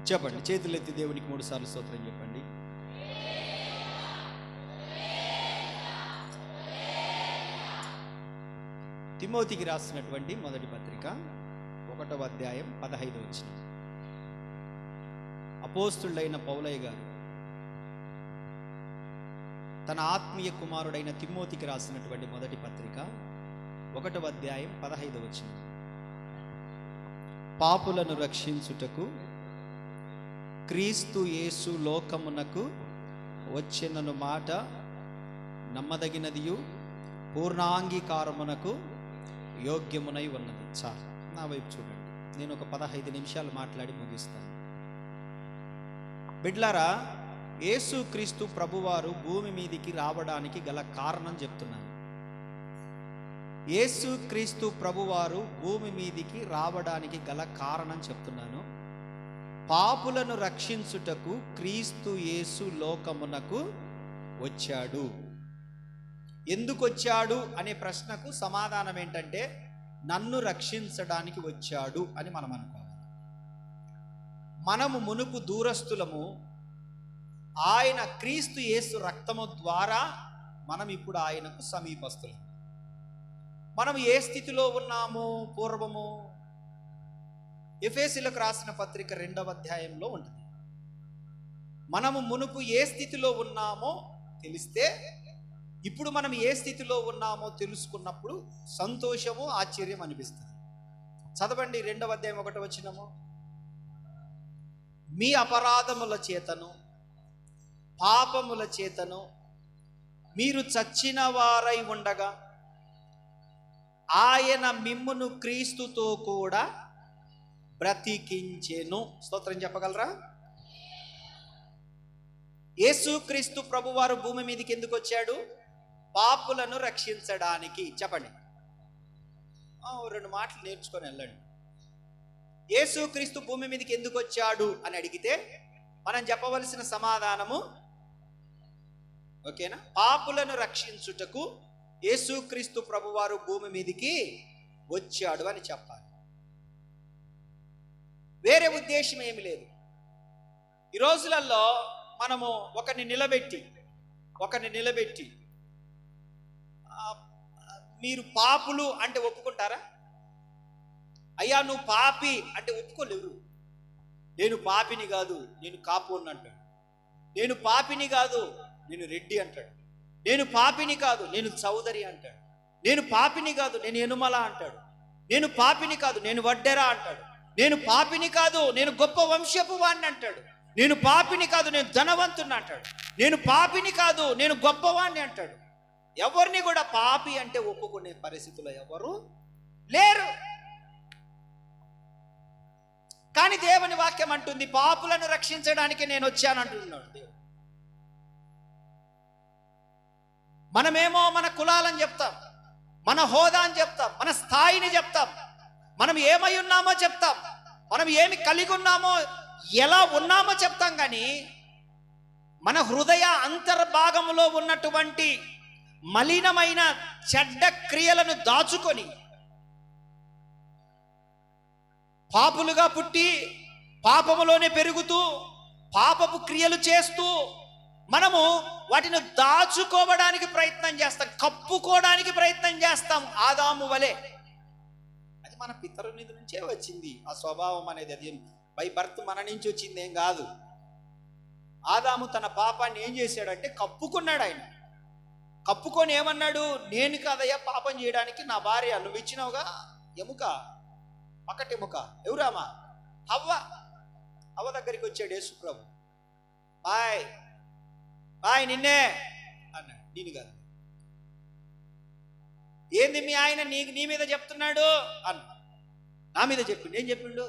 చెప్పండి, చేతులెత్తి దేవునికి 3 సార్లు స్తోత్రం చెప్పండి. తిమోతికి రాసినటువంటి మొదటి పత్రిక 1వ అధ్యాయం 15వ వచనం. అపోస్తుడైన పౌలయ్య గారు తన ఆత్మీయ కుమారుడైన తిమోతికి రాసినటువంటి మొదటి పత్రిక 1వ అధ్యాయం 15వ వచనం. పాపులను రక్షించుటకు క్రీస్తు యేసు లోకమునకు వచ్చినను మాట నమ్మదగినదియు పూర్ణాంగీకారమునకు యోగ్యమునై ఉన్నది. చాలు, నా వైపు చూడండి. నేను ఒక 15 నిమిషాలు మాట్లాడి ముగిస్తాను. బిడ్లారా, యేసుక్రీస్తు ప్రభువారు భూమి మీదికి రావడానికి గల కారణం చెప్తున్నాను. యేసుక్రీస్తు ప్రభువారు భూమి మీదికి రావడానికి గల కారణం చెప్తున్నాను. పాపులను రక్షించుటకు క్రీస్తు యేసు లోకమునకు వచ్చాడు. ఎందుకు వచ్చాడు అనే ప్రశ్నకు సమాధానం ఏంటంటే, నన్ను రక్షించడానికి వచ్చాడు అని మనం అనుకోవాలి. మనము మునుపు దూరస్తులము, ఆయన క్రీస్తు యేసు రక్తము ద్వారా మనం ఇప్పుడు ఆయనకు సమీపస్తులము. మనం ఏ స్థితిలో ఉన్నాము? పూర్వము ఎఫెసీయులకు రాసిన పత్రిక 2వ అధ్యాయంలో ఉంటుంది. మనము మునుపు ఏ స్థితిలో ఉన్నామో తెలిస్తే, ఇప్పుడు మనం ఏ స్థితిలో ఉన్నామో తెలుసుకున్నప్పుడు సంతోషము, ఆశ్చర్యం అనిపిస్తుంది. చదవండి 2వ అధ్యాయం 1వ వచనము. మీ అపరాధముల చేతను పాపముల చేతను మీరు చచ్చిన వారై ఉండగా ఆయన మిమ్మును క్రీస్తుతో కూడా బ్రతికించెను. స్తోత్రం చెప్పగలరా? యేసుక్రీస్తు ప్రభువారు భూమి మీదకి ఎందుకు వచ్చాడు? పాపులను రక్షించడానికి. చెప్పండి, 2 మాటలు నేర్చుకొని వెళ్ళండి. యేసుక్రీస్తు భూమి మీదకి ఎందుకు వచ్చాడు అని అడిగితే మనం చెప్పవలసిన సమాధానము ఓకేనా? పాపులను రక్షించుటకు యేసుక్రీస్తు ప్రభువారు భూమి మీదకి వచ్చాడు అని చెప్పాలి. వేరే ఉద్దేశం ఏమి లేదు. ఈ రోజులలో మనము ఒకరిని నిలబెట్టి మీరు పాపులు అంటే ఒప్పుకుంటారా? అయ్యా నువ్వు పాపి అంటే ఒప్పుకోలేరు. నేను పాపిని కాదు, నేను కాపోని అంటాడు. నేను పాపిని కాదు, నేను రెడ్డి అంటాడు. నేను పాపిని కాదు, నేను చౌదరి అంటాడు. నేను పాపిని కాదు, నేను ఎనుమల అంటాడు. నేను పాపిని కాదు, నేను వడ్డెరా అంటాడు. నేను పాపిని కాదు, నేను గొప్ప వంశపు వాణ్ణి అంటాడు. నేను పాపిని కాదు, నేను ధనవంతుని అంటాడు. నేను పాపిని కాదు, నేను గొప్పవాణ్ణి అంటాడు. ఎవరిని కూడా పాపి అంటే ఒప్పుకునే పరిస్థితుల్లో ఎవరు లేరు. కానీ దేవుని వాక్యం అంటుంది, పాపులను రక్షించడానికి నేను వచ్చాను అంటున్నాడు దేవుడు. మనమేమో మన కులాలని చెప్తాం, మన హోదా అని చెప్తాం, మన స్థాయిని చెప్తాం, మనం ఏమై ఉన్నామో చెప్తాం, మనం ఏమి కలిగి ఉన్నామో, ఎలా ఉన్నామో చెప్తాం. కానీ మన హృదయ అంతర్భాగంలో ఉన్నటువంటి మలినమైన చెడ్డ క్రియలను దాచుకొని పాపులుగా పుట్టి పాపములోనే పెరుగుతూ పాపపు క్రియలు చేస్తూ మనము వాటిని దాచుకోవడానికి ప్రయత్నం చేస్తాం, కప్పుకోవడానికి ప్రయత్నం చేస్తాం. ఆదాము వలె. అది మన పితరుని నుంచే వచ్చింది ఆ స్వభావం అనేది. అది బై బర్త్ మన నుంచి వచ్చింది ఏం కాదు. ఆదాము తన పాపాన్ని ఏం చేశాడంటే కప్పుకున్నాడు. ఆయన కప్పుకొని ఏమన్నాడు? నేను కాదయ్యా పాపం చేయడానికి, నా భార్య నువ్వు ఇచ్చినావుగా ఎముక, పక్కటి ఎముక. ఎవరామా? హవ్వ దగ్గరికి వచ్చాడు యేసు ప్రభు. బాయ్ నిన్నే అన్నాడు. నేను కాదు. ఏంది మీ ఆయన నీ మీద చెప్తున్నాడు అన్న. నా మీద చెప్పిండు. ఏం చెప్పిండు?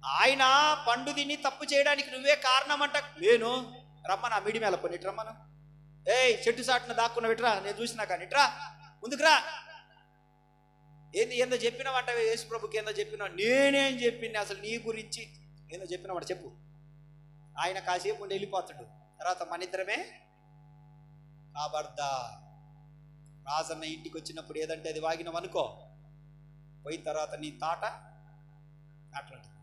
ఆయన పండు తిని తప్పు చేయడానికి నువ్వే కారణం అంట. నేను రమ్మను, ఆ మిడి మేల కొన్ని రమ్మను. చెట్టు సాటున దాక్కున్న విట్రా, నేను చూసినా కానీ ఇట్రా ముందుకురా. ఏందో చెప్పినావంట యేసు ప్రభుకి, ఏందో చెప్పినావు. నేనేం చెప్పింది అసలు నీ గురించి? ఏందో చెప్పినావాడు చెప్పు. ఆయన కాసేపు ఉండి వెళ్ళిపోతాడు. తర్వాత మన ఇద్దరమే కాబర్దా. రాజన్న ఇంటికి వచ్చినప్పుడు ఏదంటే అది వాగినవనుకో, పోయిన తర్వాత నీ తాట అట్లాంటిది.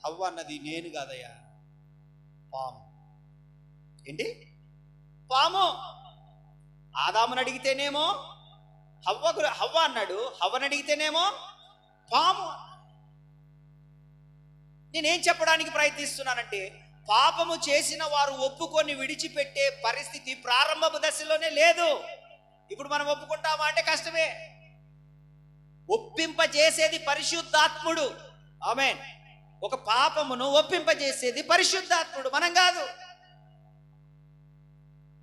హవ్వ అన్నది నేను కాదయ్యా, పాము. ఏంటి? పాము. ఆదాముని అడిగితేనేమో హవ్వ అన్నాడు, హవ్వని అడిగితేనేమో పాము. నేనేం చెప్పడానికి ప్రయత్నిస్తున్నానంటే, పాపము చేసిన వారు ఒప్పుకొని విడిచిపెట్టే పరిస్థితి ప్రారంభపు దశలోనే లేదు. ఇప్పుడు మనం ఒప్పుకుంటామా అంటే కష్టమే. ఒప్పింపజేసేది పరిశుద్ధాత్ముడు. ఆమేన్. ఒక పాపమును ఒప్పింపజేసేది పరిశుద్ధాత్ముడు, మనం కాదు.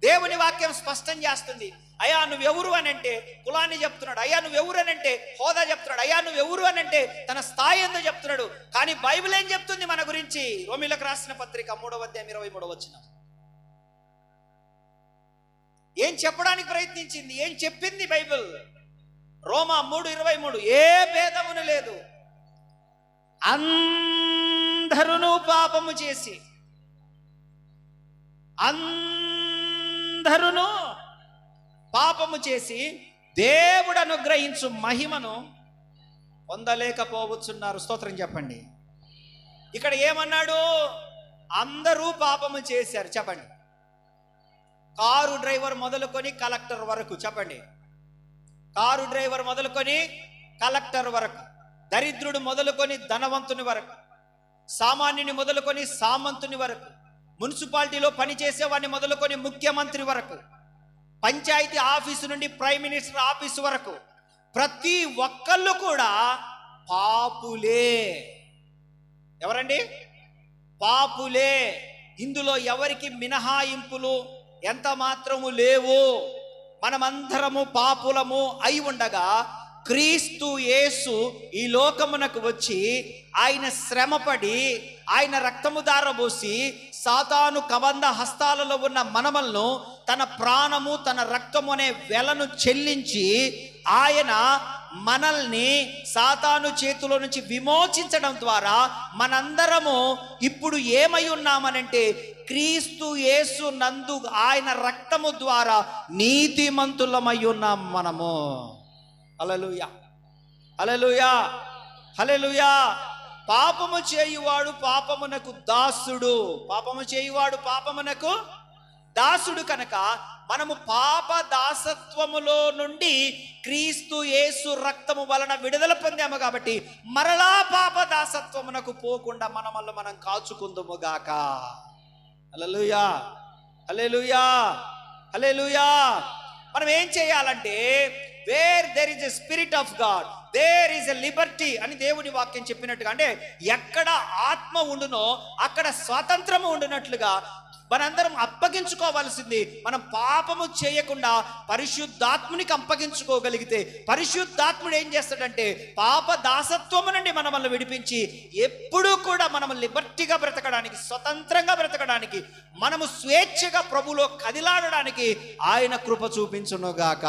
దేవుని వాక్యం స్పష్టం చేస్తుంది. అయ్యా నువ్వెవరు అని అంటే కులాన్ని చెప్తున్నాడు, అయ్యా నువ్వెవరు అని అంటే హోదా చెప్తున్నాడు, అయ్యా నువ్వెవరు అని అంటే తన స్థాయి ఏందో చెప్తున్నాడు. కానీ బైబిల్ ఏం చెప్తుంది మన గురించి? రోమీయులకు రాసిన పత్రిక 3వ అధ్యాయం 23వ వచనం ఏం చెప్పడానికి ప్రయత్నించింది? ఏం చెప్పింది బైబిల్? రోమా 3:23 ఏ భేదమును లేదు, అందరూ పాపము చేసి అందరూ పాపము చేసి దేవుడు అనుగ్రహించు మహిమను పొందలేకపోవచ్చున్నారు. స్తోత్రం చెప్పండి. ఇక్కడ ఏమన్నాడు? అందరూ పాపము చేశారు. చెప్పండి. కారు డ్రైవర్ మొదలుకొని కలెక్టర్ వరకు. చెప్పండి. కారు డ్రైవర్ మొదలుకొని కలెక్టర్ వరకు, దరిద్రుడు మొదలుకొని ధనవంతుని వరకు, సామాన్యుని మొదలుకొని సామంతుని వరకు, మున్సిపాలిటీలో పనిచేసే వాడిని మొదలుకొని ముఖ్యమంత్రి వరకు, పంచాయతీ ఆఫీసు నుండి ప్రైమ్ మినిస్టర్ ఆఫీసు వరకు ప్రతి ఒక్కళ్ళు కూడా పాపులే. ఎవరండి? పాపులే. ఇందులో ఎవరికి మినహాయింపులు ఎంత మాత్రము లేవు. మనమందరము పాపులము అయి ఉండగా క్రీస్తు యేసు ఈ లోకమునకు వచ్చి ఆయన శ్రమపడి ఆయన రక్తము దారబోసి సాతాను కబంధ హస్తాలలో ఉన్న మనమలను తన ప్రాణము తన రక్తము అనే వెలను చెల్లించి ఆయన మనల్ని సాతాను చేతిలో నుంచి విమోచించడం ద్వారా మనందరము ఇప్పుడు ఏమై ఉన్నామనంటే క్రీస్తు యేసు నందు ఆయన రక్తము ద్వారా నీతిమంతులమై ఉన్నాం మనము. హల్లెలూయా, హల్లెలూయా, హల్లెలూయా. పాపము చేయువాడు పాపమునకు దాసుడు. పాపము చేయువాడు పాపమునకు దాసుడు కనుక మనము పాప దాసత్వములో నుండి క్రీస్తు యేసు రక్తము వలన విడుదల పొందాము కాబట్టి మరలా పాప దాసత్వమునకు పోకుండా మనమల్ని మనం కాచుకుందుము గాక. హల్లెలూయా, హల్లెలూయా, హల్లెలూయా. మనం ఏం చేయాలంటే where there is a spirit of God there is a liberty అని దేవుని వాక్యం చెప్పినట్టుగా, అంటే ఎక్కడ ఆత్మ ఉండునో అక్కడ స్వాతంత్రము ఉండునట్లుగా మనందరం అప్పగించుకోవాల్సింది. మనం పాపము చేయకుండా పరిశుద్ధాత్మునికి అప్పగించుకోగలిగితే పరిశుద్ధాత్ముడు ఏం చేస్తాడంటే పాప దాసత్వము నుండి మనల్ని విడిపించి ఎప్పుడూ కూడా మనము లిబర్టీగా బ్రతకడానికి, స్వతంత్రంగా బ్రతకడానికి, మనము స్వేచ్ఛగా ప్రభులో కదిలాడడానికి ఆయన కృప చూపించునుగాక.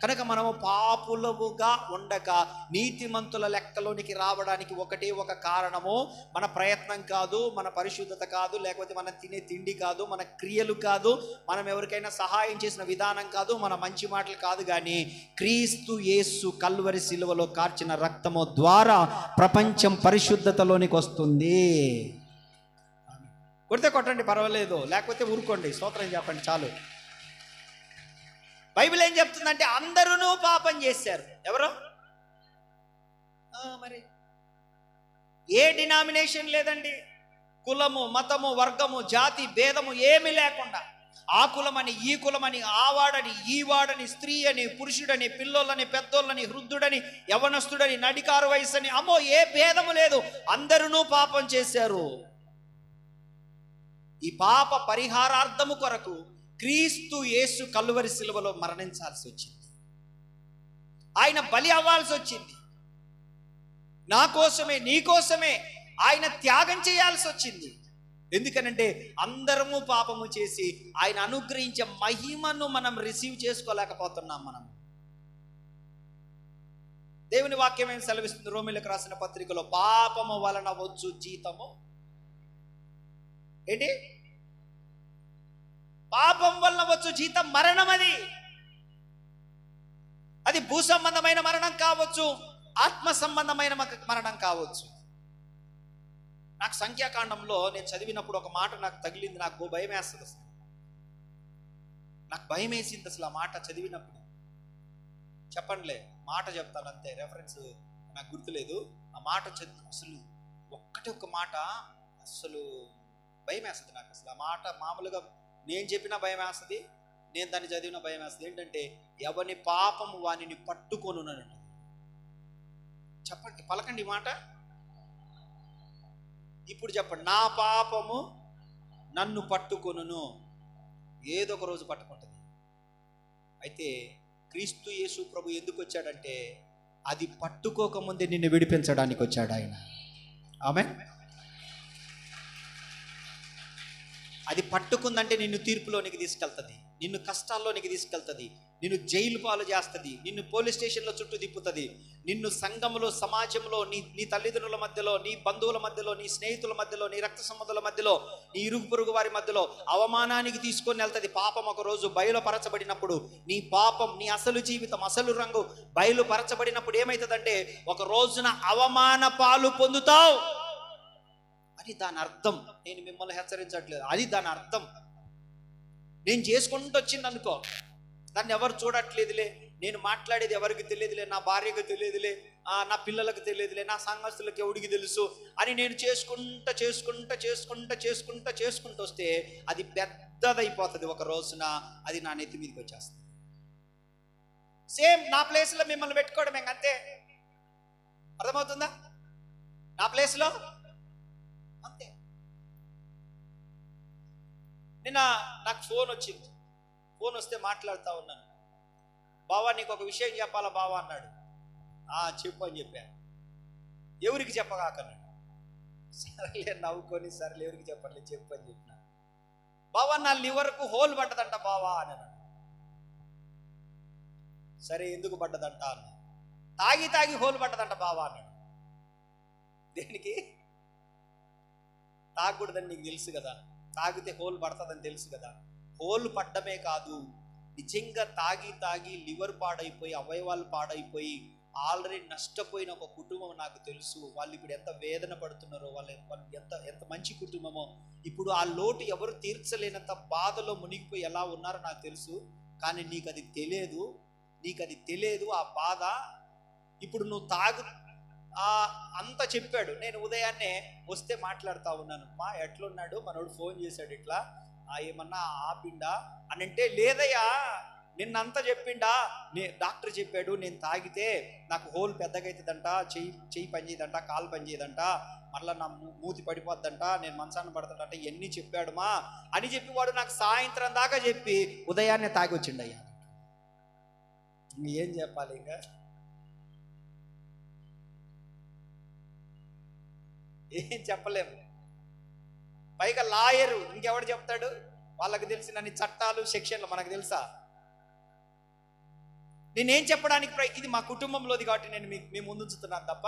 కనుక మనము పాపులముగా ఉండక నీతిమంతుల లెక్కలోనికి రావడానికి ఒకటే ఒక కారణము మన ప్రయత్నం కాదు, మన పరిశుద్ధత కాదు, లేకపోతే మనం తినే తిండి కాదు, మన క్రియలు కాదు, మనం ఎవరికైనా సహాయం చేసిన విధానం కాదు, మన మంచి మాటలు కాదు. కానీ క్రీస్తు యేసు కల్వరి శిలువలో కార్చిన రక్తము ద్వారా ప్రపంచం పరిశుద్ధతలోనికి వస్తుంది. కొడితే కొట్టండి పర్వాలేదు, లేకపోతే ఊరుకోండి, స్తోత్రం చెప్పండి చాలు. బైబిల్ ఏం చెప్తుందంటే అందరూ పాపం చేశారు. ఎవరు? మరి ఏ డినామినేషన్ లేదండి, కులము, మతము, వర్గము, జాతి భేదము ఏమీ లేకుండా ఆ కులమని ఈ కులమని ఆ వాడని ఈ వాడని స్త్రీ అని పురుషుడని పిల్లోళ్ళని పెద్దోళ్ళని వృద్ధుడని యవనస్తుడని నడికారు వయసుని అమ్మో ఏ భేదము లేదు, అందరూ పాపం చేశారు. ఈ పాప పరిహారార్థము కొరకు క్రీస్తు యేసు కల్వరి శిలువలో మరణించాల్సి వచ్చింది. ఆయన బలి అవ్వాల్సి వచ్చింది. నా కోసమే నీ కోసమే ఆయన త్యాగం చేయాల్సి వచ్చింది. ఎందుకనంటే అందరము పాపము చేసి ఆయన అనుగ్రహించే మహిమను మనం రిసీవ్ చేసుకోలేకపోతున్నాం. మనం దేవుని వాక్యం ఏం సెలవిస్తుంది? రోమీయులకు రాసిన పత్రికలో పాపము వలన వచ్చు జీతము ఏంటి? పాపం వలన వచ్చు జీతం మరణం. అది భూ సంబంధమైన మరణం కావచ్చు, ఆత్మ సంబంధమైన మరణం కావచ్చు. నాకు సంఖ్యాకాండంలో నేను చదివినప్పుడు ఒక మాట నాకు తగిలింది, నాకు భయం వేస్తుంది అసలు. నాకు భయం వేసింది అసలు ఆ మాట చదివినప్పుడు. చెప్పండిలే, మాట చెప్తాను అంతే, రెఫరెన్స్ నాకు గుర్తులేదు. ఆ మాట అసలు ఒక్క మాట అసలు భయం వేస్తుంది నాకు. అసలు ఆ మాట మామూలుగా నేను చెప్పినా భయం వేస్తుంది, నేను దాన్ని చదివిన భయం వేస్తుంది. ఏంటంటే, ఎవని పాపము వానిని పట్టుకొనునంట. చెప్పండి, పలకండి ఈ మాట. ఇప్పుడు చెప్పండి, నా పాపము నన్ను పట్టుకొనును. ఏదో ఒక రోజు పట్టుకుంటుంది. అయితే క్రీస్తు యేసు ప్రభు ఎందుకు వచ్చాడంటే, అది పట్టుకోకముందే నిన్ను విడిపించడానికి వచ్చాడు ఆయన. ఆమేన్. అది పట్టుకుందంటే నిన్ను తీర్పులోనికి తీసుకెళ్తుంది, నిన్ను కష్టాల్లోనికి తీసుకెళ్తుంది, నిన్ను జైలు పాలు చేస్తుంది, నిన్ను పోలీస్ స్టేషన్లో చుట్టూ తిప్పుతుంది, నిన్ను సంఘంలో, సమాజంలో, నీ తల్లిదండ్రుల మధ్యలో, నీ బంధువుల మధ్యలో, నీ స్నేహితుల మధ్యలో, నీ రక్త సంబంధుల మధ్యలో, నీ ఇరుగు పొరుగు వారి మధ్యలో అవమానానికి తీసుకొని వెళ్తుంది. పాపం ఒక రోజు బయలుపరచబడినప్పుడు, నీ పాపం, నీ అసలు జీవితం, అసలు రంగు బయలుపరచబడినప్పుడు ఏమవుతుందంటే, ఒక రోజున అవమాన పాలు పొందుతావు. అది దాని అర్థం. నేను మిమ్మల్ని హెచ్చరించట్లేదు, అది దాని అర్థం. నేను చేసుకుంటూ వచ్చింది అనుకో, దాన్ని ఎవరు చూడట్లేదులే, నేను మాట్లాడేది ఎవరికి తెలియదులే, నా భార్యకు తెలియదులే, నా పిల్లలకు తెలియదులే, నా సంఘస్థులకు ఎవడికి తెలుసు అని నేను చేసుకుంటూ వస్తే అది పెద్దదైపోతుంది. ఒక రోజున అది నా నెత్తి మీదకి వచ్చేస్తుంది. సేమ్ నా ప్లేస్లో మిమ్మల్ని పెట్టుకోవడం అంతే. అర్థమవుతుందా? నా ప్లేస్లో అంతే. నిన్న నాకు ఫోన్ వచ్చింది. ఫోన్ వస్తే మాట్లాడుతూ ఉన్నాను. బావా, నీకు ఒక విషయం చెప్పాలా బావా అన్నాడు. చెప్పు అని చెప్పాను. ఎవరికి చెప్పగాకన్నాడు. సరేలే నవ్వుకొని, సరేలే ఎవరికి చెప్పట్లేదు, చెప్పు అని చెప్పిన. బావా, నా లివర్కు హోల్ పడ్డదంట బావా అని అన్నాడు. సరే, ఎందుకు పడ్డదంట అన్నా. తాగి హోల్ పడ్డదంట బావా అన్నాడు. దేనికి? తాగకూడదని నీకు తెలుసు కదా, తాగితే హోల్ పడుతుందని తెలుసు కదా. హోల్ పడ్డమే కాదు, నిజంగా తాగి లివర్ పాడైపోయి, అవయవాలు పాడైపోయి ఆల్రెడీ నష్టపోయిన ఒక కుటుంబం నాకు తెలుసు. వాళ్ళు ఇప్పుడు ఎంత వేదన పడుతున్నారో, వాళ్ళు ఎంత మంచి కుటుంబమో. ఇప్పుడు ఆ లోటు ఎవరు తీర్చలేనంత బాధలో మునిగిపోయి ఎలా ఉన్నారో నాకు తెలుసు. కానీ నీకు అది తెలియదు ఆ బాధ. ఇప్పుడు నువ్వు అంత చెప్పాడు. నేను ఉదయాన్నే వస్తే మాట్లాడుతూ ఉన్నాను. ఎట్లున్నాడు మనోడు, ఫోన్ చేశాడు ఇట్లా, ఏమన్నా ఆపిండా అని అంటే, లేదయ్యా నిన్నంతా చెప్పిండా, డాక్టర్ చెప్పాడు నేను తాగితే నాకు హోల్ పెద్దగా అవుతుందంట, చెయ్యి పనిచేయదంట, కాలు పనిచేయదంట, మళ్ళీ నా మూతి పడిపోద్దంట, నేను మంచాన్ని పడతాడంట, ఇవన్నీ చెప్పాడుమా అని చెప్పి వాడు నాకు సాయంత్రం దాకా చెప్పి ఉదయాన్నే తాగి వచ్చిండయ్యా. ఏం చెప్పాలి ఇంకా? ఏం చెప్పలేము. పైగా లాయరు, ఇంకెవడు చెప్తాడు? వాళ్ళకి తెలిసిన చట్టాలు, సెక్షన్లు మనకు తెలుసా? నేనేం చెప్పడానికి ఇది మా కుటుంబంలోది కాబట్టి నేను మీ ముందు ఉంచుతున్నాను తప్ప,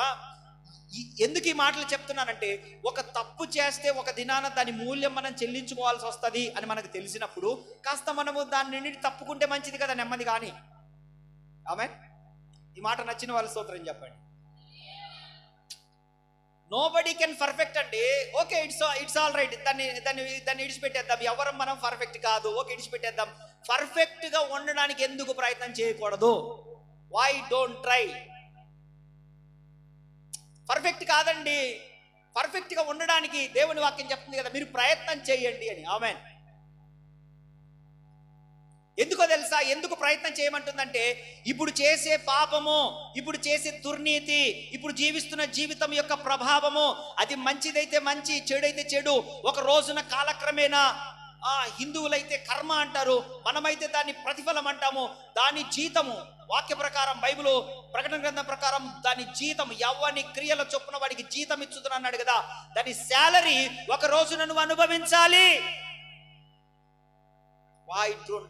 ఎందుకు ఈ మాటలు చెప్తున్నానంటే, ఒక తప్పు చేస్తే ఒక దినాన దాని మూల్యం మనం చెల్లించుకోవాల్సి వస్తుంది అని మనకు తెలిసినప్పుడు కాస్త మనము దాని నుండి తప్పుకుంటే మంచిది కదా, నెమ్మది. కానీ ఆమేన్. ఈ మాట నచ్చిన వాళ్ళ స్తోత్రం చెప్పండి. నోబడీ కెన్ పర్ఫెక్ట్ అండి. Okay, it's all right. దాన్ని ఇడిచిపెట్టేద్దాం. ఎవరు మనం పర్ఫెక్ట్ కాదు, ఓకే ఇడిచిపెట్టేద్దాం. పర్ఫెక్ట్ గా ఉండడానికి ఎందుకు ప్రయత్నం చేయకూడదు? Why don't try? పర్ఫెక్ట్ కాదండి, పర్ఫెక్ట్ గా ఉండడానికి దేవుని వాక్యం చెప్తుంది కదా, మీరు ప్రయత్నం చేయండి అని. ఆమేన్. ఎందుకో తెలుసా? ఎందుకు ప్రయత్నం చేయమంటుందంటే, ఇప్పుడు చేసే పాపము, ఇప్పుడు చేసే దుర్నీతి, ఇప్పుడు జీవిస్తున్న జీవితం యొక్క ప్రభావము, అది మంచిదైతే మంచి, చెడైతే చెడు, ఒక రోజున కాలక్రమేణా హిందువులైతే కర్మ అంటారు, మనమైతే దాన్ని ప్రతిఫలం అంటాము. దాని జీతము వాక్య ప్రకారం, బైబిల్ ప్రకటన గ్రంథం ప్రకారం దాని జీతం, ఎవని క్రియల చొప్పున వాడికి జీతం ఇచ్చుతున్నా అన్నాడు కదా. దాని శాలరీ ఒక రోజున నువ్వు అనుభవించాలి. Why don't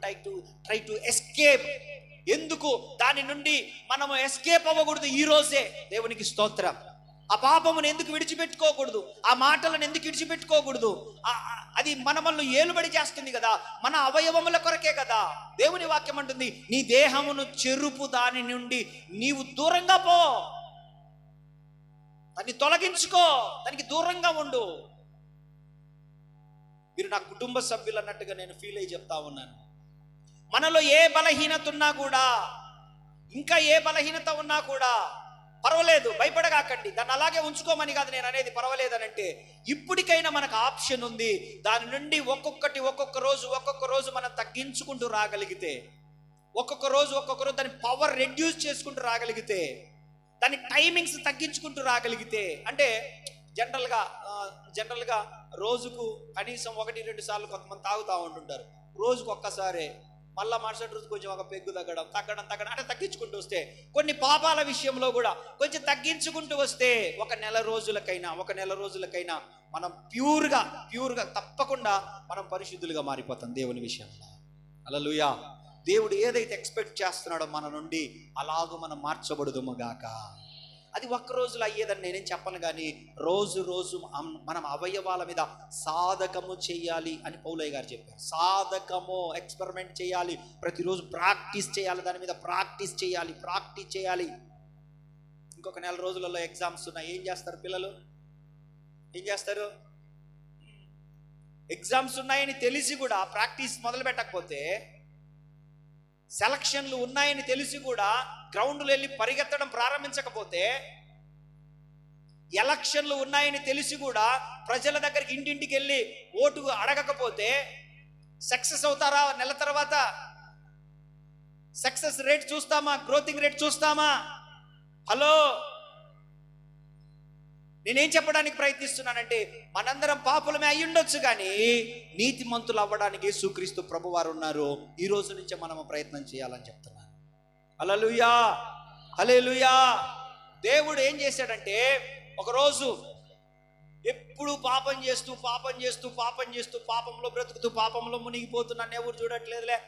try to escape? ఎందుకు దాని నుండి మనము ఎస్కేప్ అవ్వకూడదు? ఈ రోజే దేవునికి స్తోత్రం. ఆ పాపమును ఎందుకు విడిచిపెట్టుకోకూడదు? ఆ మాటలను ఎందుకు విడిచిపెట్టుకోకూడదు? అది మనల్ని ఏలుబడి చేస్తుంది కదా, మన అవయవముల కొరకే కదా. దేవుని వాక్యం అంటుంది, నీ దేహమును చెరుపు దాని నుండి నీవు దూరంగా పో. దాన్ని తొలగించుకో, దానికి దూరంగా ఉండు. మీరు నా కుటుంబ సభ్యులు అన్నట్టుగా నేను ఫీల్ అయ్యి చెప్తా ఉన్నాను. మనలో ఏ బలహీనత ఉన్నా కూడా, ఇంకా ఏ బలహీనత ఉన్నా కూడా పర్వాలేదు, భయపడగాకండి. దాన్ని అలాగే ఉంచుకోమని కాదు నేను అనేది. పర్వాలేదనంటే ఇప్పటికైనా మనకు ఆప్షన్ ఉంది. దాని నుండి ఒక్కొక్క రోజు మనం తగ్గించుకుంటూ రాగలిగితే, ఒక్కొక్క రోజు దాని పవర్ రెడ్యూస్ చేసుకుంటూ రాగలిగితే, దాని టైమింగ్స్ తగ్గించుకుంటూ రాగలిగితే, అంటే జనరల్గా రోజుకు కనీసం 1-2 సార్లు కొంతమంది తాగుతూ ఉంటుంటారు. రోజుకు ఒక్కసారే, మళ్ళా మరుసటి రోజు కొంచెం ఒక పెగ్గు తగ్గడం అంటే తగ్గించుకుంటూ వస్తే, కొన్ని పాపాల విషయంలో కూడా కొంచెం తగ్గించుకుంటూ వస్తే, ఒక నెల రోజులకైనా మనం ప్యూర్గా తప్పకుండా మనం పరిశుద్ధులుగా మారిపోతాం దేవుని విషయంలో. హల్లెలూయా. దేవుడు ఏదైతే ఎక్స్పెక్ట్ చేస్తున్నాడో మన నుండి అలాగూ మనం మార్చబడుదుము గాక. అది ఒక్క రోజులో అయ్యేదని నేనేం చెప్పను, కానీ రోజు మనం అవయవాల మీద సాధకము చేయాలి అని పౌలయ్య గారు చెప్పారు. సాధకము, ఎక్స్పెరిమెంట్ చేయాలి, ప్రతిరోజు ప్రాక్టీస్ చేయాలి, దాని మీద ప్రాక్టీస్ చేయాలి. ఇంకొక నెల రోజులలో ఎగ్జామ్స్ ఉన్నాయి. ఏం చేస్తారు పిల్లలు? ఎగ్జామ్స్ ఉన్నాయని తెలిసి కూడా ప్రాక్టీస్ మొదలు పెట్టకపోతే, సెలక్షన్లు ఉన్నాయని తెలిసి కూడా గ్రౌండ్లో వెళ్ళి పరిగెత్తడం ప్రారంభించకపోతే, ఎలక్షన్లు ఉన్నాయని తెలిసి కూడా ప్రజల దగ్గరికి ఇంటింటికి వెళ్ళి ఓటు అడగకపోతే సక్సెస్ అవుతారా? నెల తర్వాత సక్సెస్ రేట్ చూస్తామా? గ్రోతింగ్ రేట్ చూస్తామా? హలో, నేనేం చెప్పడానికి ప్రయత్నిస్తున్నానంటే, మనందరం పాపులమే అయి ఉండొచ్చు, కానీ నీతిమంతులు అవ్వడానికి యేసుక్రీస్తు ప్రభువారు ఉన్నారు. ఈ రోజు నుంచే మనము ప్రయత్నం చేయాలని చెప్తున్నాను. హల్లెలూయా. దేవుడు ఏం చేశాడంటే, ఒకరోజు ఎప్పుడు పాపం చేస్తూ పాపంలో బ్రతుకుతూ పాపంలో మునిగిపోతూ నన్ను ఎవరు చూడట్లేదులే,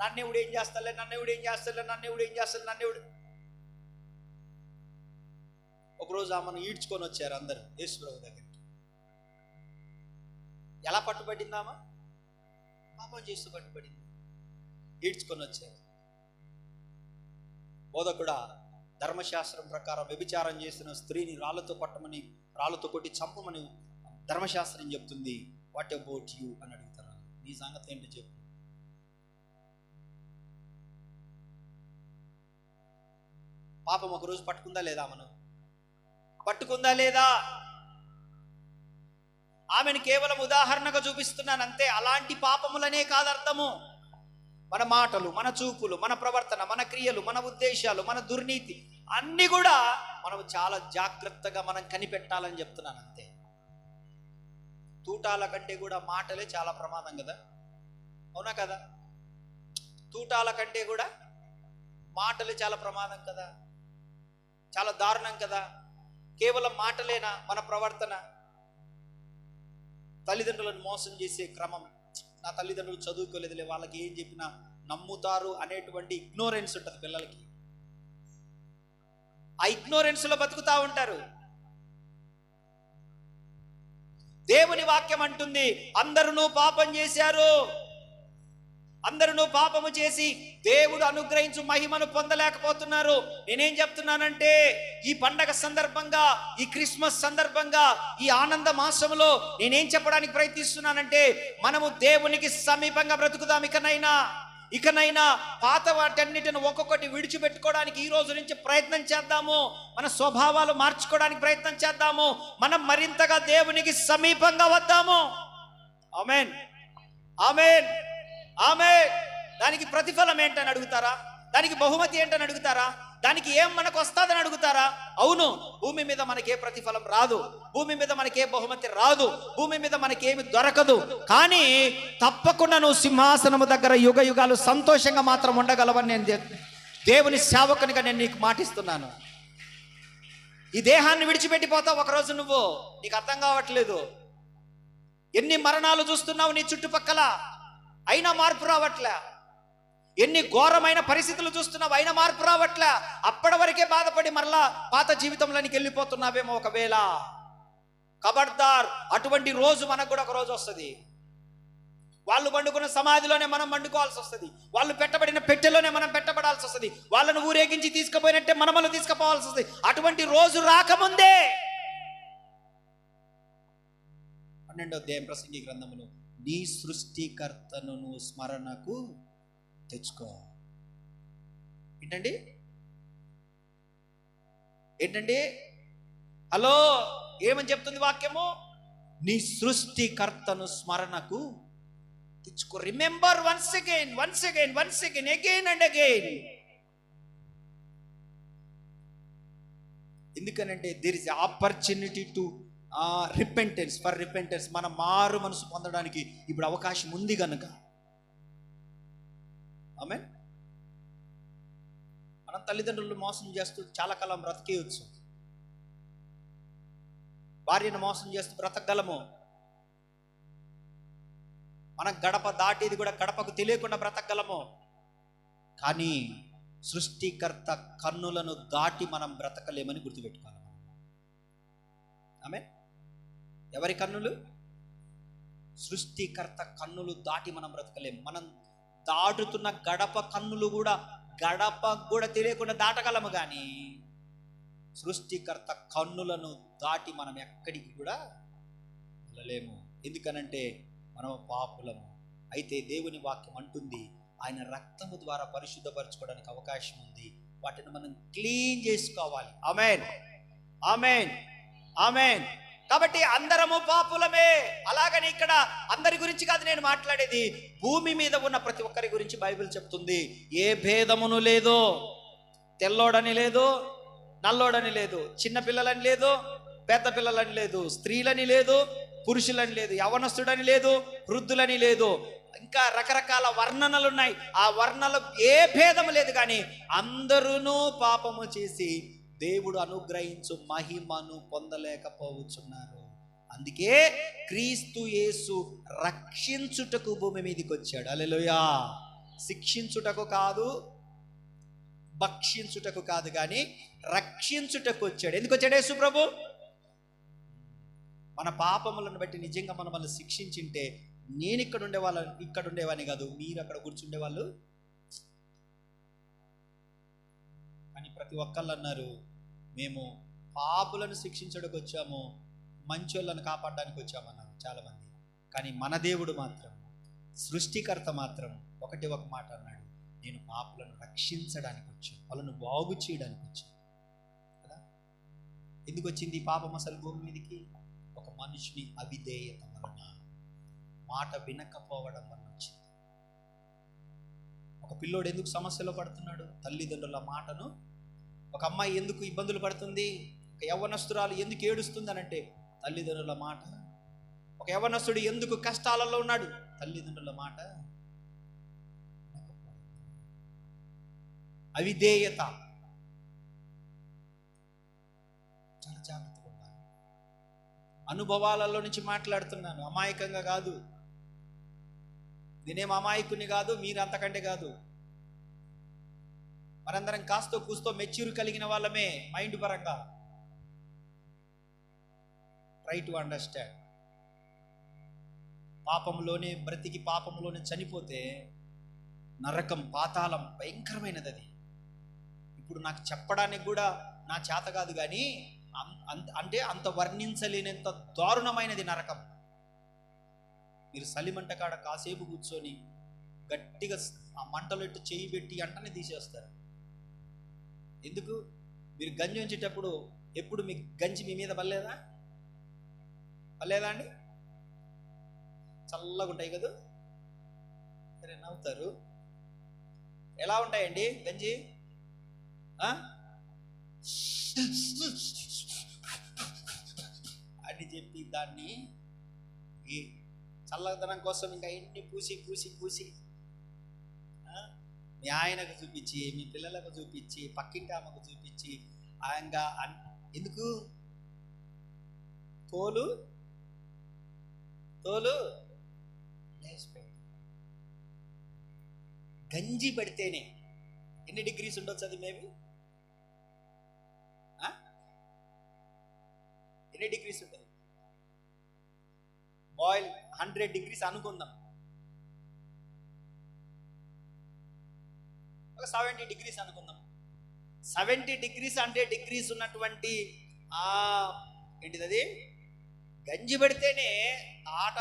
నన్నెవడు ఏం చేస్తాడు. ఒకరోజు ఆమెను ఈడ్చుకొని వచ్చారు అందరు యేసుప్రభు దగ్గరికి. ఎలా పట్టుబడిందామా? పాపం చేస్తూ పట్టుబడింది. ఈడ్చుకొని వచ్చారు. బోధకుడా, ధర్మశాస్త్రం ప్రకారం వ్యభిచారం చేసిన స్త్రీని రాళ్ళతో కొట్టి చంపమని ధర్మశాస్త్రం చెప్తుంది. వాట్ అబౌట్ యూ అని అడుగుతారు. నీ సంగతి ఏంటో చెప్పు. పాపం ఒకరోజు పట్టుకుందా లేదా? ఆమెను కేవలం ఉదాహరణగా చూపిస్తున్నాను అంతే. అలాంటి పాపములనే కాదు అర్థము. మన మాటలు, మన చూపులు, మన ప్రవర్తన, మన క్రియలు, మన ఉద్దేశాలు, మన దుర్నీతి అన్ని కూడా మనం చాలా జాగ్రత్తగా మనం కనిపెట్టాలని చెప్తున్నాను అంతే. తూటాల కంటే కూడా మాటలే చాలా ప్రమాదం కదా, అవునా కదా? తూటాల కంటే కూడా మాటలే చాలా ప్రమాదం కదా, చాలా దారుణం కదా. కేవలం మాటలేనా మన ప్రవర్తన? తల్లిదండ్రులను మోసం చేసే క్రమం. నా తల్లిదండ్రులు చదువుకోలేదులే, వాళ్ళకి ఏం చెప్పినా నమ్ముతారు అనేటువంటి ఇగ్నోరెన్స్ ఉంటుంది పిల్లలకి. ఆ ఇగ్నోరెన్స్ లో బతుకుతా ఉంటారు. దేవుని వాక్యం అంటుంది, అందరూ పాపం చేశారు, అందరూ పాపము చేసి దేవుడు అనుగ్రహించు మహిమను పొందలేకపోతున్నారు. నేనేం చెప్తున్నానంటే, ఈ పండగ సందర్భంగా, ఈ క్రిస్మస్ సందర్భంగా, ఈ ఆనంద మాసంలో నేనేం చెప్పడానికి ప్రయత్నిస్తున్నానంటే, మనము దేవునికి సమీపంగా బ్రతుకుదాం. ఇకనైనా పాత వాటన్నిటిని ఒక్కొక్కటి విడిచిపెట్టుకోవడానికి ఈ రోజు నుంచి ప్రయత్నం చేద్దాము. మన స్వభావాలు మార్చుకోవడానికి ప్రయత్నం చేద్దాము. మనం మరింతగా దేవునికి సమీపంగా వద్దాము. ఆమేన్, ఆమేన్, ఆమేన్. దానికి ప్రతిఫలం ఏంటని అడుగుతారా? దానికి బహుమతి ఏంటని అడుగుతారా? దానికి ఏం మనకు వస్తుందని అడుగుతారా? అవును, భూమి మీద మనకే ప్రతిఫలం రాదు, భూమి మీద మనకే బహుమతి రాదు, భూమి మీద మనకేమి దొరకదు. కానీ తప్పకుండా నువ్వు సింహాసనము దగ్గర యుగ యుగాలు సంతోషంగా మాత్రం ఉండగలవని నేను దేవుని సేవకునిగా నేను నీకు మాటిస్తున్నాను. ఈ దేహాన్ని విడిచిపెట్టిపోతావు ఒకరోజు. నీకు అర్థం కావట్లేదు. ఎన్ని మరణాలు చూస్తున్నావు నీ చుట్టుపక్కల, అయినా మార్పు రావట్లే. ఎన్ని ఘోరమైన పరిస్థితులు చూస్తున్నావు, అయినా మార్పు రావట్లే. అప్పటి వరకే బాధపడి మరలా పాత జీవితంలోనికి వెళ్ళిపోతున్నావేమో ఒకవేళ. ఖబర్దార్, అటువంటి రోజు మనకు కూడా ఒక రోజు వస్తుంది. వాళ్ళు పండుకున్న సమాధిలోనే మనం పండుకోవాల్సి వస్తుంది, వాళ్ళు పెట్టబడిన పెట్టెలోనే మనం పెట్టబడాల్సి వస్తుంది, వాళ్ళను ఊరేగించి తీసుకుపోయినట్టే మనమలు తీసుకుపోవాల్సి వస్తుంది. అటువంటి రోజు రాకముందే 12వ అధ్యాయం ప్రసంగి గ్రంథములో, నీ సృష్టికర్తను నువ్వు స్మరణకు తెచ్చుకో. ఏంటండి హలో, ఏమని చెప్తుంది వాక్యము? నీ సృష్టికర్తను స్మరణకు తెచ్చుకో. Remember once again again and again. ఎందుకనంటే there is opportunity to repentance. మన మారు మనసు పొందడానికి ఇప్పుడు అవకాశం ఉంది కనుక. ఆమేన్. మనం తల్లిదండ్రులు మోసం చేస్తూ చాలా కాలం బ్రతికేయచ్చు. భార్యను మోసం చేస్తూ బ్రతకగలము. మనం గడప దాటేది కూడా గడపకు తెలియకుండా బ్రతకగలము. కానీ సృష్టికర్త కన్నులను దాటి మనం బ్రతకలేమని గుర్తుపెట్టుకోవాలి. ఆమేన్. ఎవరి కన్నులు? సృష్టికర్త కన్నులు దాటి మనం బ్రతకలేము. మనం దాటుతున్న గడప కన్నులు కూడా గడపకు కూడా తెలియకుండా దాటగలము, కానీ సృష్టికర్త కన్నులను దాటి మనం ఎక్కడికి కూడా వెళ్ళలేము. ఎందుకనంటే మనం పాపులము. అయితే దేవుని వాక్యం అంటుంది, ఆయన రక్తము ద్వారా పరిశుద్ధపరచుకోవడానికి అవకాశం ఉంది. వాటిని మనం క్లీన్ చేసుకోవాలి. ఆమేన్, ఆమేన్, ఆమేన్. కాబట్టి అందరము పాపులమే. అలాగని ఇక్కడ అందరి గురించి కాదు నేను మాట్లాడేది, భూమి మీద ఉన్న ప్రతి ఒక్కరి గురించి బైబిల్ చెప్తుంది. ఏ భేదమును లేదు. తెల్లోడని లేదు, నల్లోడని లేదు, చిన్న పిల్లలని లేదు, పెద్ద పిల్లలని లేదు, స్త్రీలని లేదు, పురుషులని లేదు, యవనస్తుడని లేదు, వృద్ధులని లేదు, ఇంకా రకరకాల వర్ణనలు ఉన్నాయి. ఆ వర్ణనలు ఏ భేదము లేదు, కానీ అందరూ పాపము చేసి దేవుడు అనుగ్రహించు మహిమను పొందలేకపోవచ్చున్నారు. అందుకే క్రీస్తు యేసు రక్షించుటకు భూమి మీదకి వచ్చాడు. హల్లెలూయా. శిక్షించుటకు కాదు, భక్షించుటకు కాదు, కానీ రక్షించుటకు వచ్చాడు. ఎందుకు వచ్చాడు యేసు ప్రభు? మన పాపములను బట్టి నిజంగా మనల్ని శిక్షించింటే నేను ఇక్కడ ఉండేవాడిని కాదు, మీరు అక్కడ కూర్చుండేవాళ్ళు. కానీ ప్రతి ఒక్కళ్ళు అన్నారు, మేము పాపులను శిక్షించడానికి వచ్చాము, మంచోళ్ళను కాపాడడానికి వచ్చామన్నారు చాలామంది. కానీ మన దేవుడు మాత్రం, సృష్టికర్త మాత్రం ఒక మాట అన్నాడు, నేను పాపులను రక్షించడానికి వచ్చాను, వాళ్ళను బాగు చేయడానికి వచ్చాను కదా. ఎందుకు వచ్చింది ఈ పాపం అసలు భూమి మీదకి? ఒక మనిషిని అవిధేయత వలన, మాట వినకపోవడం వలన వచ్చింది. ఒక పిల్లోడు ఎందుకు సమస్యలో పడుతున్నాడు? తల్లిదండ్రుల మాటను. ఒక అమ్మాయి ఎందుకు ఇబ్బందులు పడుతుంది? ఒక యవ్వనస్తురాలు ఎందుకు ఏడుస్తుంది అనంటే తల్లిదండ్రుల మాట. ఒక యవ్వనస్తుడు ఎందుకు కష్టాలలో ఉన్నాడు? తల్లిదండ్రుల మాట. అవిధేయత. చాలా జాగ్రత్తగా ఉండాలి. అనుభవాలలో నుంచి మాట్లాడుతున్నాను, అమాయకంగా కాదు. నేనేం అమాయకుని కాదు, మీరు అంతకంటే కాదు. మనందరం కాస్తో కూస్తో మెచ్యూర్ కలిగిన వాళ్ళమే మైండ్ పరంగా. Try to understand. పాపంలోనే బ్రతికి పాపంలోనే చనిపోతే నరకం, పాతాళం భయంకరమైనది. అది ఇప్పుడు నాకు చెప్పడానికి కూడా నా చేత కాదు, కానీ అంటే అంత వర్ణించలేనంత దారుణమైనది నరకం. మీరు సలిమంట కాడ కాసేపు కూర్చొని గట్టిగా ఆ మంటలో ఇట్టు చేయి పెట్టి అంటనే తీసేస్తారు. ఎందుకు? మీరు గంజి ఉంచేటప్పుడు ఎప్పుడు మీ గంజి మీ మీద పడలేదా అండి? చల్లగా ఉంటాయి కదా. సరే నవ్వుతారు. ఎలా ఉంటాయండి గంజి? అని చెప్పి దాన్ని ఈ చల్లదనం కోసం ఇంకా ఎన్ని పూసి మీ ఆయనకు చూపించి, మీ పిల్లలకు చూపించి, పక్కింటి ఆమెకు చూపించి, ఆయనగా ఎందుకు? తోలు లేచిపోయింది. గంజి పడితేనే ఎన్ని డిగ్రీస్ ఉండొచ్చు? అది మేబీ ఎన్ని డిగ్రీస్ ఉంటుంది? బాయిల్ 100 డిగ్రీస్ అనుకుందాం, ఒక 70 డిగ్రీస్ అనుకుందాం. 70 డిగ్రీస్ 100 డిగ్రీస్ ఉన్నటువంటి ఏంటిది అది గంజి పెడితేనే ఆట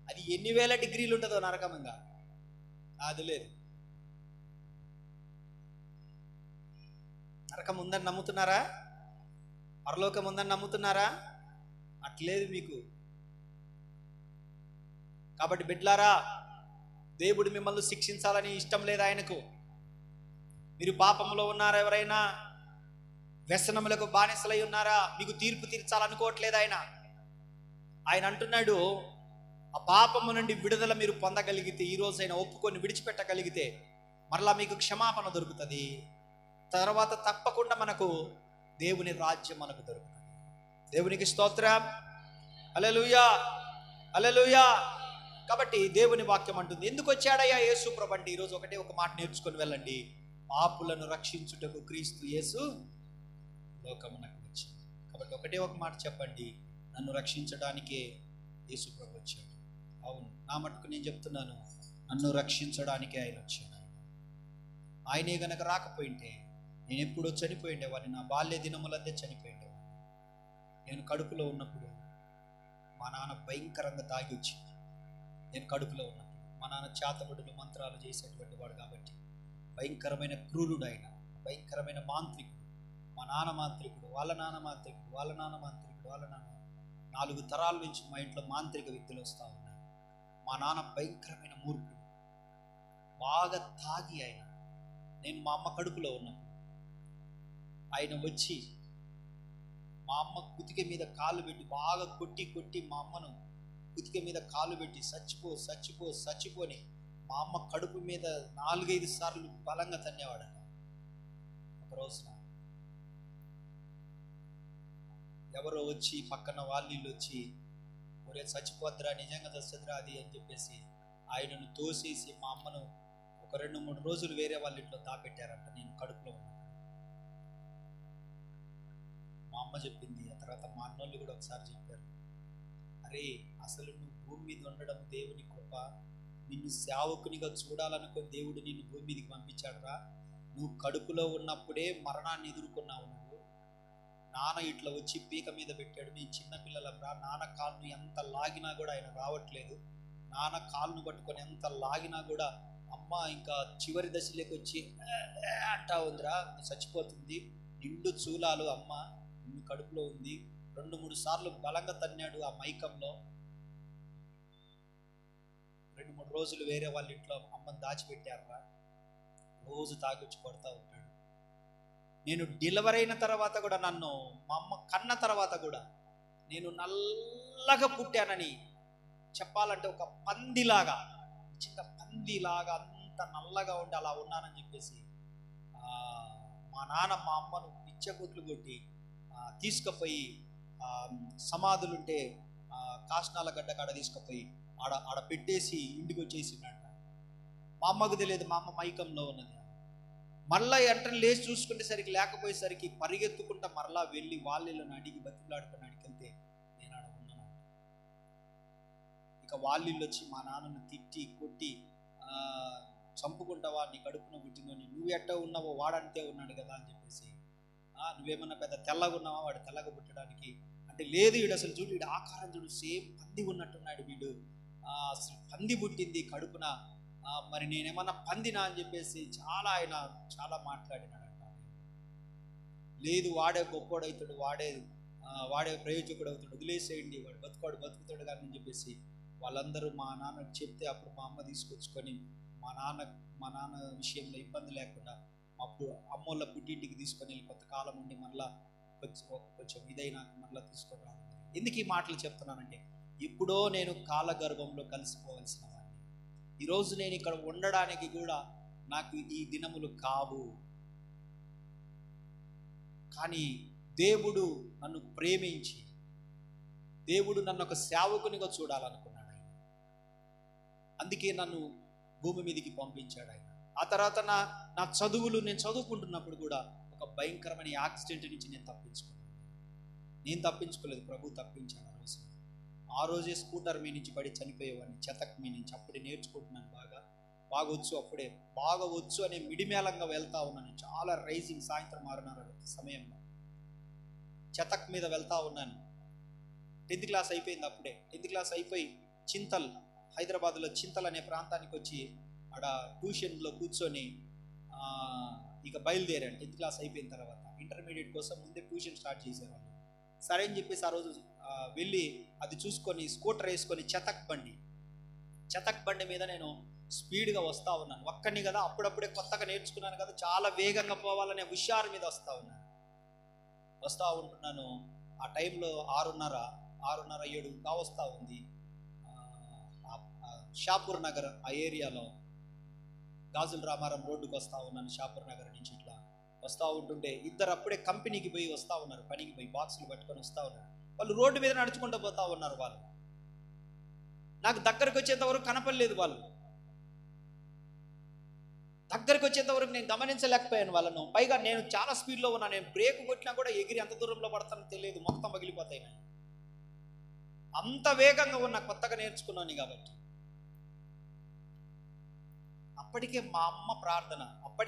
అది ఎన్ని వేల డిగ్రీలు ఉంటుందో నరకమంగా అది లేదు. నరకం ఉందని నమ్ముతున్నారా? పరలోకం ఉందని నమ్ముతున్నారా? అట్లేదు మీకు. కాబట్టి బిడ్డలారా, దేవుడు మిమ్మల్ని శిక్షించాలని ఇష్టం లేదు ఆయనకు. మీరు పాపంలో ఉన్నారా? ఎవరైనా వ్యసనములకు బానిసలై ఉన్నారా? మీకు తీర్పు తీర్చాలనుకోవట్లేదు ఆయన. ఆయన అంటున్నాడు, ఆ పాపము నుండి విడుదల మీరు పొందగలిగితే, ఈ రోజైనా ఒప్పుకొని విడిచిపెట్టగలిగితే మరలా మీకు క్షమాపణ దొరుకుతుంది. తర్వాత తప్పకుండా మనకు దేవుని రాజ్యం మనకు దొరుకుతుంది. దేవునికి స్తోత్రం. హల్లెలూయా, హల్లెలూయా. కాబట్టి దేవుని వాక్యం అంటుంది, ఎందుకు వచ్చాడయ్యా యేసు ప్రభు అంటే ఈరోజు ఒకటే ఒక మాట నేర్చుకొని వెళ్ళండి. పాపులను రక్షించుటకు క్రీస్తు యేసు లోకమునకు వచ్చింది. కాబట్టి ఒకటే ఒక మాట చెప్పండి, నన్ను రక్షించడానికే యేసు ప్రభు వచ్చాడు. అవును, నా మటుకు నేను చెప్తున్నాను, నన్ను రక్షించడానికే ఆయన వచ్చాడు. ఆయనే గనక రాకపోయింటే నేను ఎప్పుడో చనిపోయిండేవాడిని. నా బాల్య దినములందే చనిపోయిండేవాడిని. నేను కడుపులో ఉన్నప్పుడు మా నాన్న భయంకరంగా తాగి వచ్చింది. నేను కడుపులో ఉన్నప్పుడు మా నాన్న చేతబడులు మంత్రాలు చేసేటువంటి వాడు కాబట్టి భయంకరమైన క్రూరుడు ఆయన, భయంకరమైన మాంత్రికుడు. మా నాన్న మాంత్రికుడు, వాళ్ళ నాన్న మాంత్రికుడు, వాళ్ళ నాన్న మాంత్రికుడు, వాళ్ళ నాన్న 4 తరాల నుంచి మా ఇంట్లో మాంత్రిక విద్యలు వస్తూ ఉన్నాయి. మా నాన్న భయంకరమైన మూర్ఖుడు, బాగా తాగి ఆయన. నేను మా అమ్మ కడుపులో ఉన్నప్పుడు ఆయన వచ్చి మా అమ్మ కుతిక మీద కాలు పెట్టి బాగా కొట్టి కొట్టి మా అమ్మను కుతిక మీద కాలు పెట్టి చచ్చిపో చచ్చిపో చచ్చిపోని మా అమ్మ కడుపు మీద 4-5 సార్లు బలంగా తన్నేవాడట. ఒక రోజున ఎవరో వచ్చి పక్కన వాళ్ళు వచ్చి, ఒరే చచ్చిపోద్దురా, నిజంగా చస్తుందిరా అది అని చెప్పేసి ఆయనను తోసేసి మా అమ్మను ఒక 2-3 రోజులు వేరే వాళ్ళ ఇంట్లో దాపెట్టారంట. నేను కడుపులో ఉన్నాను. మా అమ్మ చెప్పింది. ఆ తర్వాత మా అన్నోళ్ళు కూడా ఒకసారి చెప్పారు, అరే అసలు నువ్వు భూమి మీద ఉండడం దేవుని కృప, నిన్ను సేవకునిగా చూడాలనుకుని దేవుడు నిన్ను భూమి మీదకి పంపించాడు రా. నువ్వు కడుపులో ఉన్నప్పుడే మరణాన్ని ఎదుర్కొన్నావు. నువ్వు నాన్న ఇట్లా వచ్చి పీక మీద పెట్టాడు. నేను చిన్నపిల్లలం రా. నాన్న కాళ్ళను ఎంత లాగినా కూడా ఆయన రావట్లేదు. నాన్న కాళ్ళను పట్టుకొని ఎంత లాగినా కూడా అమ్మ ఇంకా చివరి దశలోకి వచ్చి అంటా ఉందిరా, చచ్చిపోతుంది, నిండు చూలాలు అమ్మ నిన్ను కడుపులో ఉంది. 2-3 సార్లు బలంగా తన్నాడు ఆ మైకంలో. 2-3 రోజులు వేరే వాళ్ళ ఇంట్లో అమ్మని దాచిపెట్టారా. రోజు తాగొచ్చి కొడతా ఉంటాడు. నేను డెలివరీ అయిన తర్వాత కూడా, నన్ను మా అమ్మ కన్న తర్వాత కూడా నేను నల్లగా పుట్టానని చెప్పాలంటే ఒక పందిలాగా, చిన్న పందిలాగా అంత నల్లగా ఉండి అలా ఉన్నానని చెప్పేసి మా నాన్న మా అమ్మను పిచ్చగొట్లు కొట్టి తీసుకుపోయి సమాధులుంటే కాష్ణాల గడ్డ కాడ తీసుకుపోయి ఆడ పెట్టేసి ఇంటికి వచ్చేసిందంట. మా అమ్మకు తెలియదు మా అమ్మ మైకంలో ఉన్నది. మరలా వెంటనే లేచి చూసుకునేసరికి లేకపోయేసరికి పరిగెత్తుకుంటా మరలా వెళ్ళి వాళ్ళని అడిగి బతిలాడుకుని అడిగితే నేను ఆడ ఉన్నాను. ఇక వాళ్ళు వచ్చి మా నాన్నను తిట్టి కొట్టి, చంపుకుంటావా, నీ కడుపున పుట్టినని, నువ్వు ఎట్ట ఉన్నావో వాడంతే ఉన్నాడు కదా అని చెప్పేసి, నువ్వేమన్నా పెద్ద తెల్లగా ఉన్నావా వాడు తెల్లగా పుట్టడానికి అంటే, లేదు వీడు అసలు చూడు, వీడు ఆకారం చూడు, సేమ్ పంది ఉన్నట్టున్నాడు వీడు, అసలు పంది పుట్టింది కడుపున, మరి నేనేమన్నా పందినా అని చెప్పేసి ఆయన చాలా మాట్లాడినాడంట. లేదు వాడే గొప్పోడవుతాడు, వాడే ప్రయోజకుడు అవుతాడు, వదిలేసేయండి, వాడు బతుకుతాడు కానీ అని చెప్పేసి వాళ్ళందరూ మా నాన్నకు చెప్తే, అప్పుడు మా అమ్మ తీసుకొచ్చుకొని మా నాన్న విషయంలో ఇబ్బంది లేకుండా అప్పుడు అమ్మోళ్ళ పుట్టింటికి తీసుకొని వెళ్ళి కొంతకాలం ఉండి మళ్ళా కొంచెం ఇదైనా మళ్ళీ తీసుకొని రావడం. ఎందుకు ఈ మాటలు చెప్తున్నానంటే, ఇప్పుడో నేను కాలగర్భంలో కలిసిపోవలసిన వాడిని. ఈరోజు నేను ఇక్కడ ఉండడానికి కూడా నాకు ఈ దినములు కావు. కానీ దేవుడు నన్ను ప్రేమించి, దేవుడు నన్ను ఒక సేవకునిగా చూడాలనుకున్నాడు ఆయన. అందుకే నన్ను భూమి మీదకి పంపించాడు ఆయన. ఆ తర్వాత నా చదువులు నేను చదువుకుంటున్నప్పుడు కూడా ఒక భయంకరమైన యాక్సిడెంట్ నుంచి నేను తప్పించుకోలేదు, ప్రభు తప్పించాను. ఆ రోజే స్కూటర్ మీ నుంచి పడి చనిపోయేవాడిని, చెతక్ మీ నుంచి. అప్పుడే నేర్చుకుంటున్నాను, బాగా వచ్చు, అప్పుడే బాగా వచ్చు అనే మిడిమేళంగా వెళ్తా ఉన్నాను. చాలా రైజింగ్, సాయంత్రం 6:30 సమయంలో చతక్ మీద వెళ్తా ఉన్నాను. 10th క్లాస్ అయిపోయింది అప్పుడే. 10th క్లాస్ అయిపోయి చింతల్, హైదరాబాద్లో చింతల్ అనే ప్రాంతానికి వచ్చి ఆడ ట్యూషన్లో కూర్చొని ఇక బయలుదేరాను. 10th క్లాస్ అయిపోయిన తర్వాత ఇంటర్మీడియట్ కోసం ముందే ట్యూషన్ స్టార్ట్ చేసేవాళ్ళు. సరే అని చెప్పేసి ఆ రోజు వెళ్ళి అది చూసుకొని స్కూటర్ వేసుకొని చతక్ బండి మీద నేను స్పీడ్గా వస్తూ ఉన్నాను. ఒక్కడిని కదా, అప్పుడప్పుడే కొత్తగా నేర్చుకున్నాను కదా, చాలా వేగంగా పోవాలనే హుషారు మీద వస్తూ ఉంటున్నాను. ఆ టైంలో 6:30, 7 కావస్తూ ఉంది. షాపూర్ నగర్ ఆ ఏరియాలో గాజుల రామారం రోడ్డుకు వస్తూ ఉన్నాను. షాపూర్ నగర్ నుంచి ఇట్లా వస్తూ ఉంటుంటే ఇద్దరు అప్పుడే కంపెనీకి పోయి వస్తూ ఉన్నారు, పనికి పోయి బాక్సులు పట్టుకొని వస్తూ ఉన్నారు. వాళ్ళు రోడ్డు మీద నడుచుకుంటూ పోతూ ఉన్నారు. వాళ్ళు నాకు దగ్గరకు వచ్చేంతవరకు కనపడలేదు. వాళ్ళు దగ్గరకు వచ్చేంతవరకు నేను గమనించలేకపోయాను వాళ్ళను. పైగా నేను చాలా స్పీడ్లో ఉన్నా. నేను బ్రేక్ కొట్టినా కూడా ఎగిరి ఎంత దూరంలో పడతానో తెలియదు, మొత్తం పగిలిపోతాయి. అంత వేగంగా ఉన్నా, కొత్తగా నేర్చుకున్నాను కాబట్టి. అప్పటికే మా అమ్మ ప్రార్థన, అప్పటికే